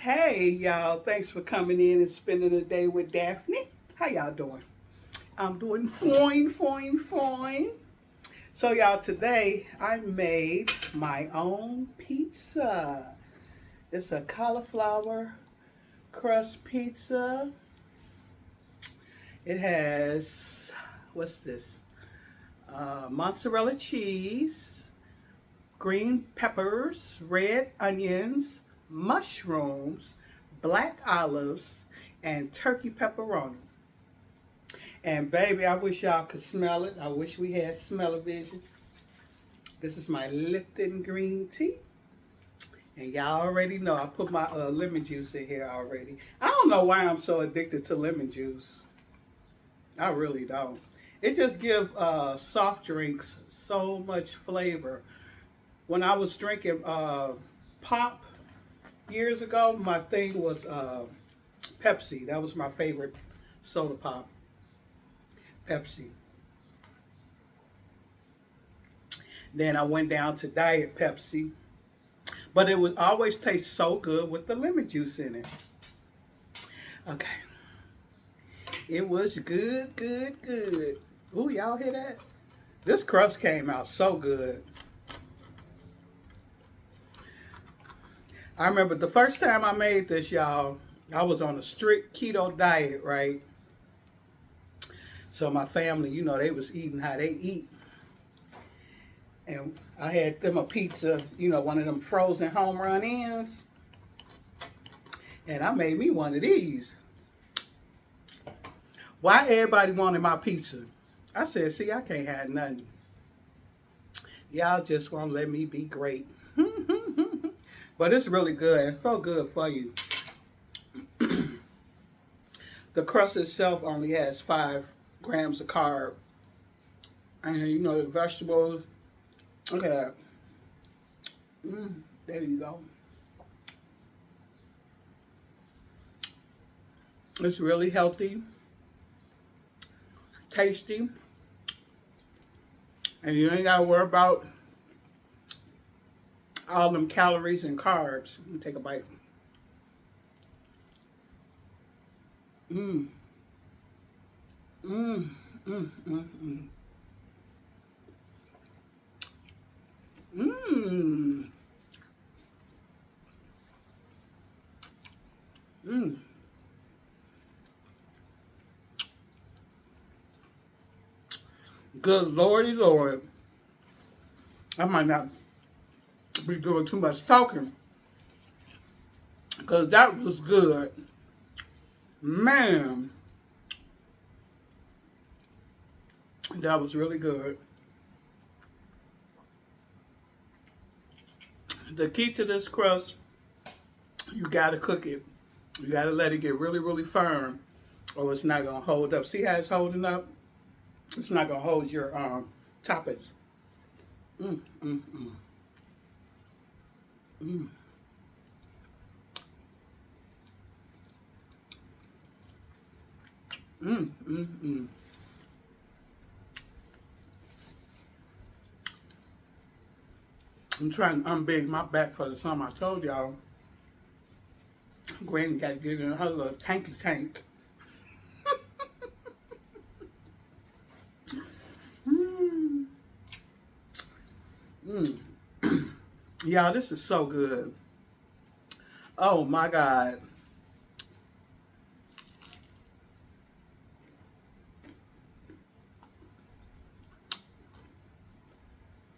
Hey y'all, thanks for coming in and spending the day with Daphne. How y'all doing? I'm doing fine, fine, fine. So y'all, today I made my own pizza. It's a cauliflower crust pizza. It has, what's this? Mozzarella cheese, green peppers, red onions, mushrooms, black olives, and turkey pepperoni. And baby, I wish y'all could smell it. I wish we had smell-o-vision. This is my Lipton green tea. And y'all already know I put my lemon juice in here already. I don't know why I'm so addicted to lemon juice. I really don't. It just gives soft drinks so much flavor. When I was drinking pop years ago, my thing was Pepsi. That was my favorite soda pop, Pepsi. Then I went down to Diet Pepsi, but it would always taste so good with the lemon juice in it. Okay, it was good, good, good. Ooh, y'all hear that? This crust came out so good. I remember the first time I made this, y'all, I was on a strict keto diet, right? So my family, they was eating how they eat. And I had them a pizza, one of them frozen home run ends. And I made me one of these. Why everybody wanted my pizza? I said, see, I can't have nothing. Y'all just won't let me be great. But it's really good. It's so good for you. The crust itself only has 5 grams of carb. And the vegetables. Okay. There you go. It's really healthy, tasty, and you ain't gotta worry about all them calories and carbs. Let me take a bite. Mmm. Mmm. Mmm. Mmm. Mmm. Mmm. Good lordy lord. I might not be doing too much talking because that was good. Man, that was really good. The key to this crust, you gotta cook it. You gotta let it get really, really firm or it's not gonna hold up. See how it's holding up? It's not gonna hold your toppings. Mm, mm, mm. Mm. Mm, mm, mm. I'm trying to unbig my back for the summer. I told y'all, Granny got to get in her little tanky tank. Mm, mm. Y'all, this is so good. Oh my God.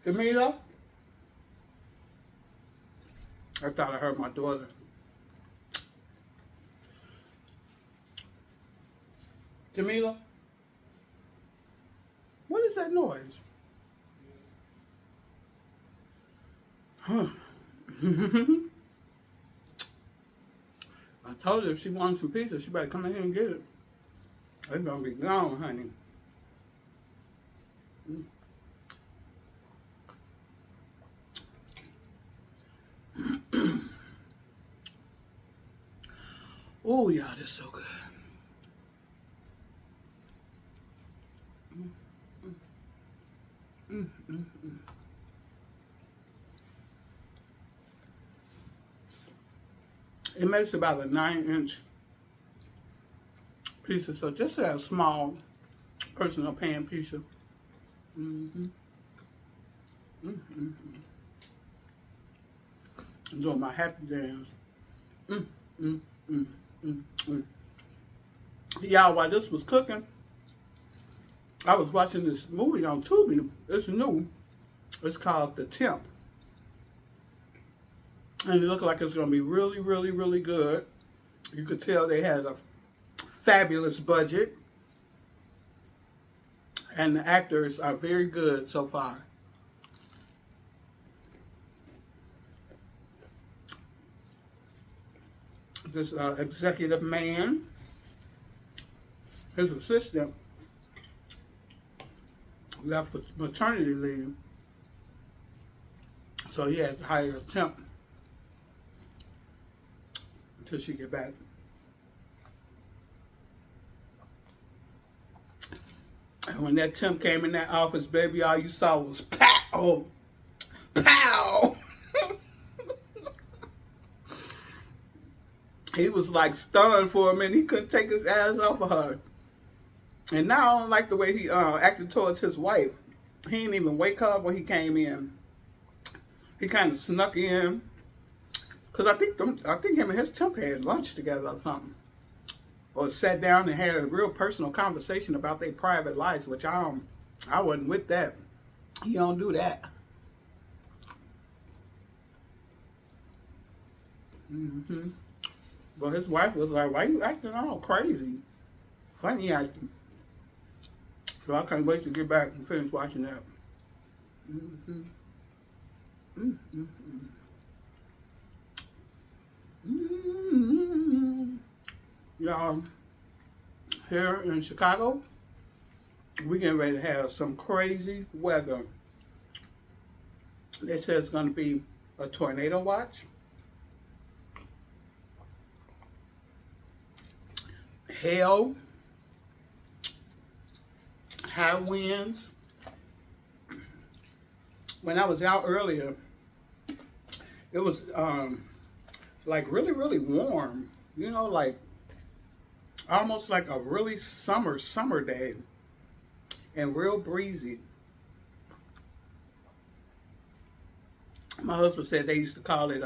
Jamila? I thought I heard my daughter. Jamila? What is that noise? Huh. I told her if she wants some pizza, she better come in here and get it. It's gonna be gone, honey. Oh, yeah, this is so good. Mm, mm, mm. It makes about a 9-inch pizza, so just a small personal pan pizza. Mm-hmm. Mm-hmm. I'm doing my happy dance. Mm, mm, mm, mm, mm. Y'all, while this was cooking, I was watching this movie on Tubi. It's new. It's called The Temp. And it looked like it's going to be really, really, really good. You could tell they had a fabulous budget. And the actors are very good so far. This executive man, his assistant, left for maternity leave. So he had to hire a temp until she get back. And when that temp came in that office, baby, all you saw was pow, pow. He was like stunned for a minute. He couldn't take his eyes off of her. And now I don't like the way he acted towards his wife. He didn't even wake up when he came in. He kind of snuck in. Cause I think him and his temp had lunch together or something, or sat down and had a real personal conversation about their private lives, which I wasn't with that. You don't do that. Mm-hmm. But his wife was like, "Why you acting all crazy? Funny acting." So I can't wait to get back and finish watching that. Mm-hmm. Mm-hmm. Mm-hmm. Y'all, here in Chicago, we're getting ready to have some crazy weather. They say it's going to be a tornado watch, hail, high winds. When I was out earlier, it was like really, really warm. You know, like almost like a really summer day, and real breezy. My husband said they used to call it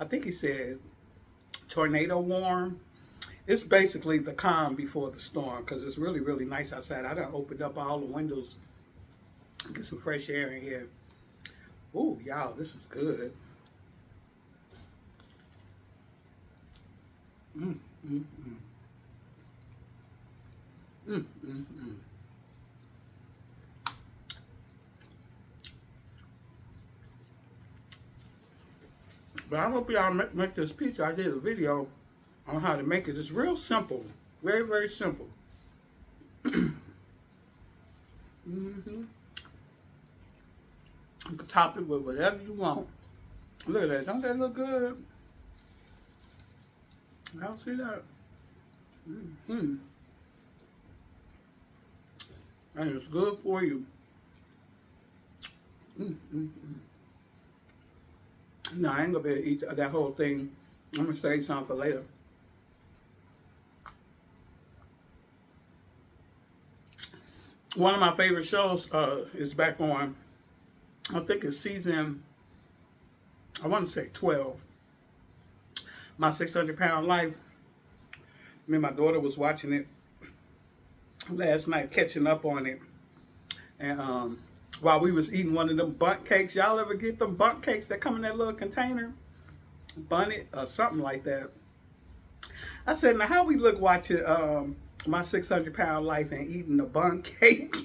I think he said tornado warm. It's basically the calm before the storm, because it's really, really nice outside. I done opened up all the windows, get some fresh air in here. Ooh, y'all, this is good. Mm, mm, mm. Mm, mm, mm. But I hope y'all make this pizza. I did a video on how to make it. It's real simple. Very, very simple. Mm-hmm. You can top it with whatever you want. Look at that. Don't that look good? Y'all see that? Mm-hmm. And it's good for you. Mm-hmm. No, I ain't gonna be able to eat that whole thing. I'm gonna save some for later. One of my favorite shows is back on. I think it's season, I want to say 12. My 600-Pound Life. Me and my daughter was watching it last night, catching up on it. And while we was eating one of them bundt cakes, y'all ever get them bundt cakes that come in that little container? Bunnet or something like that. I said, now how we look watching my 600-Pound Life and eating a bundt cake?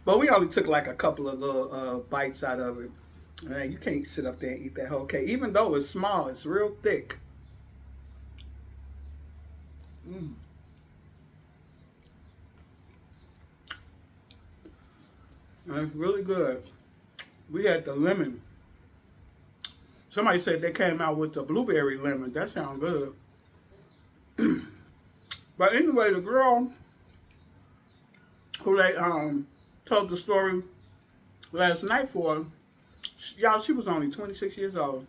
But we only took like a couple of little bites out of it. Man, you can't sit up there and eat that whole cake. Even though it's small, it's real thick. Mm. And it's really good. We had the lemon. Somebody said they came out with the blueberry lemon. That sounds good. But anyway, the girl who they told the story last night for, y'all, she was only 26 years old.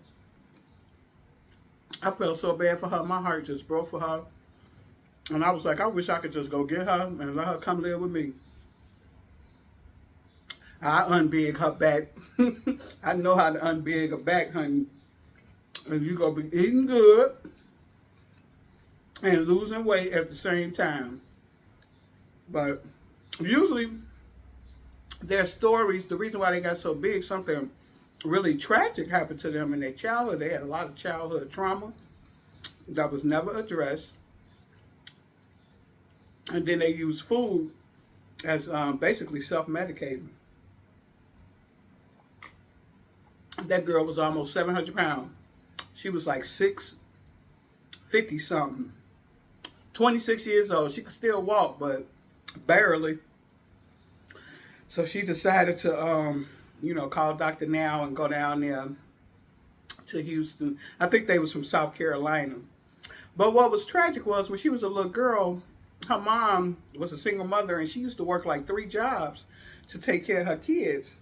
I felt so bad for her. My heart just broke for her. And I was like, I wish I could just go get her and let her come live with me. I unbig her back. I know how to unbig her back, honey. And you gonna be eating good and losing weight at the same time. But usually their stories, the reason why they got so big, something really tragic happened to them in their childhood. They had a lot of childhood trauma that was never addressed. And then they use food as basically self-medicating. That girl was almost 700 pounds. She was like 650 something. 26 years old. She could still walk, but barely. So she decided to, call Dr. Now and go down there to Houston. I think they was from South Carolina. But what was tragic was when she was a little girl, her mom was a single mother and she used to work like 3 jobs to take care of her kids.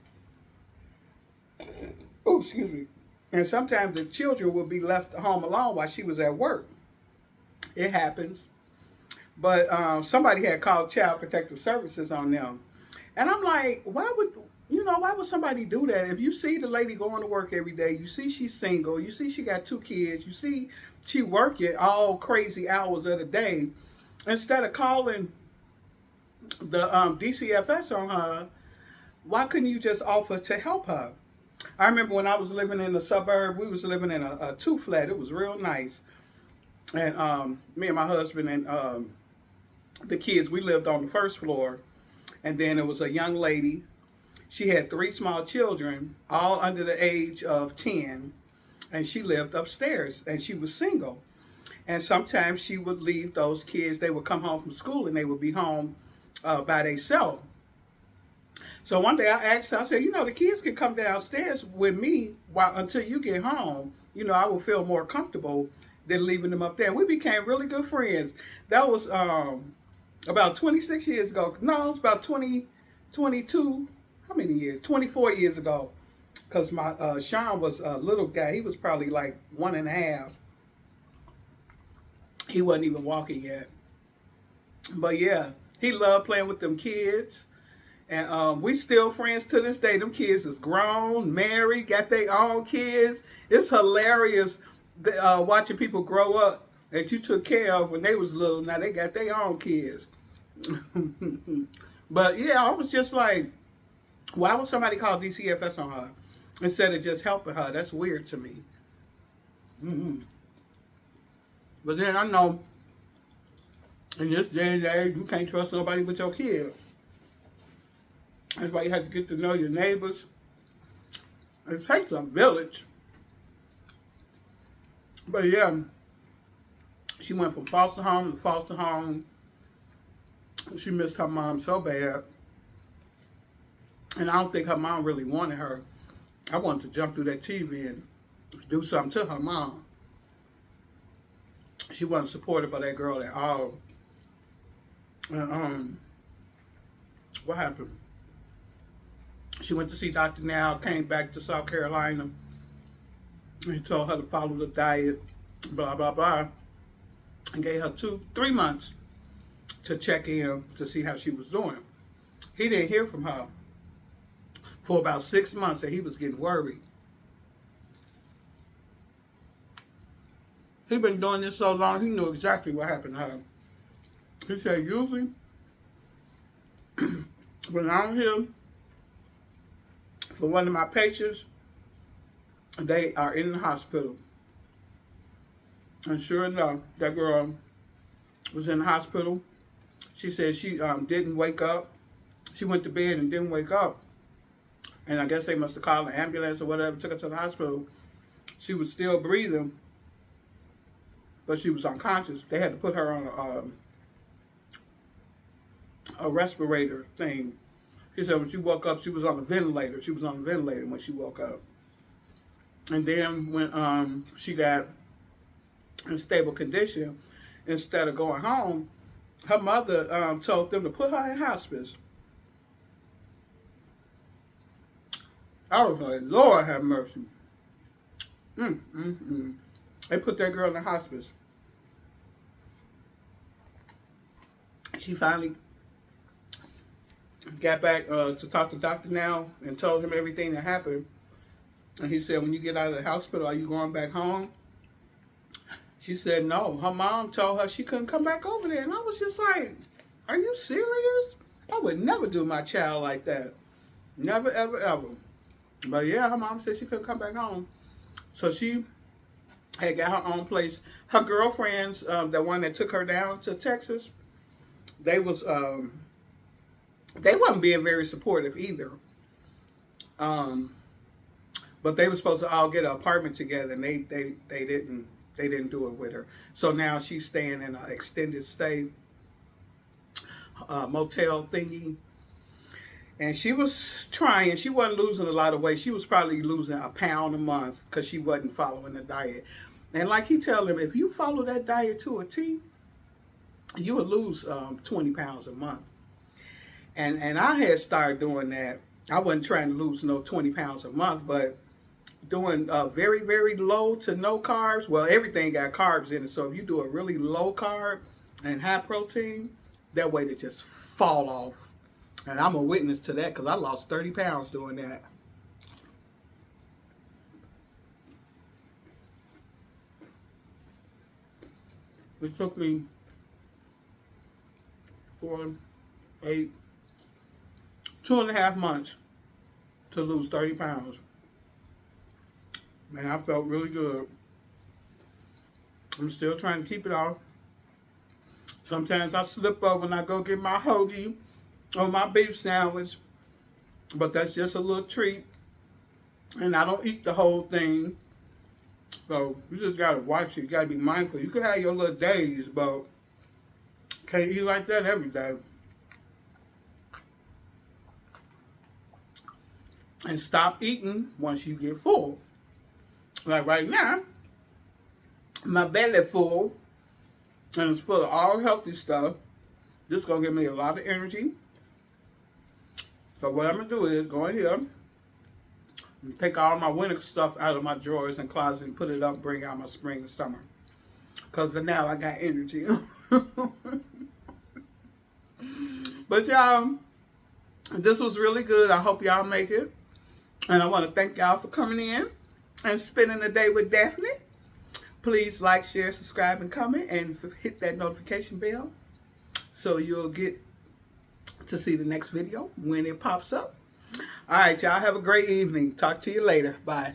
Oh, excuse me. And sometimes the children would be left home alone while she was at work. It happens. But somebody had called Child Protective Services on them. And I'm like, why would somebody do that? If you see the lady going to work every day, you see she's single, you see she got 2 kids, you see she working all crazy hours of the day, instead of calling the DCFS on her, why couldn't you just offer to help her? I remember when I was living in the suburb, we was living in a 2-flat. It was real nice. And me and my husband and the kids, we lived on the first floor. And then there was a young lady. She had 3 small children, all under the age of 10. And she lived upstairs. And she was single. And sometimes she would leave those kids. They would come home from school and they would be home by themselves. So one day I asked her, I said, the kids can come downstairs with me until you get home. I will feel more comfortable than leaving them up there. And we became really good friends. That was about 26 years ago. No, it's about 22. How many years? 24 years ago. Because my Sean was a little guy. He was probably like 1.5. He wasn't even walking yet. But yeah, he loved playing with them kids. And we still friends to this day. Them kids is grown, married, got their own kids. It's hilarious watching people grow up that you took care of when they was little. Now they got their own kids. But yeah, I was just like, why would somebody call DCFS on her instead of just helping her? That's weird to me. But then I know in this day and age, you can't trust nobody with your kids. That's why you have to get to know your neighbors. It takes a village. But yeah, she went from foster home to foster home. She missed her mom so bad. And I don't think her mom really wanted her. I wanted to jump through that TV and do something to her mom. She wasn't supportive of that girl at all. What happened? She went to see Dr. Now, came back to South Carolina. He told her to follow the diet, blah, blah, blah. And gave her 3 months to check in to see how she was doing. He didn't hear from her for about 6 months and he was getting worried. He'd been doing this so long, he knew exactly what happened to her. He said, usually, when I'm here for one of my patients, they are in the hospital. And sure enough, that girl was in the hospital. She said she didn't wake up. She went to bed and didn't wake up. And I guess they must have called an ambulance or whatever, took her to the hospital. She was still breathing, but she was unconscious. They had to put her on a respirator thing. She said when she woke up, she was on a ventilator. She was on a ventilator when she woke up. And then when she got in stable condition, instead of going home, her mother told them to put her in hospice. I was like, Lord have mercy. They put that girl in the hospice. She finally got back to talk to Dr. Now and told him everything that happened. And he said, when you get out of the hospital, are you going back home? She said no. Her mom told her she couldn't come back over there. And I was just like, are you serious? I would never do my child like that. Never, ever, ever. But yeah, her mom said she couldn't come back home. So she had got her own place. Her girlfriends, the one that took her down to Texas, they wasn't being very supportive either. But they were supposed to all get an apartment together, and they didn't do it with her. So now she's staying in an extended stay motel thingy. And she was trying. She wasn't losing a lot of weight. She was probably losing a pound a month because she wasn't following the diet. And like he tell them, if you follow that diet to a T, you would lose 20 pounds a month. And I had started doing that. I wasn't trying to lose no 20 pounds a month, but doing very, very low to no carbs. Well, everything got carbs in it. So if you do a really low carb and high protein, that way to just fall off. And I'm a witness to that because I lost 30 pounds doing that. It took me 2.5 months to lose 30 pounds. Man, I felt really good. I'm still trying to keep it off. Sometimes I slip up when I go get my hoagie or my beef sandwich, but that's just a little treat. And I don't eat the whole thing. So you just gotta watch it. You gotta be mindful. You can have your little days, but can't eat like that every day. And stop eating once you get full. Like right now, my belly full, and it's full of all healthy stuff. This is gonna give me a lot of energy. So what I'm gonna do is go in here and take all my winter stuff out of my drawers and closet and put it up, bring out my spring and summer. Cause now I got energy. But y'all, this was really good. I hope y'all make it. And I want to thank y'all for coming in and spending the day with Daphne. Please like, share, subscribe, and comment, and hit that notification bell so you'll get to see the next video when it pops up. All right, y'all have a great evening. Talk to you later. Bye.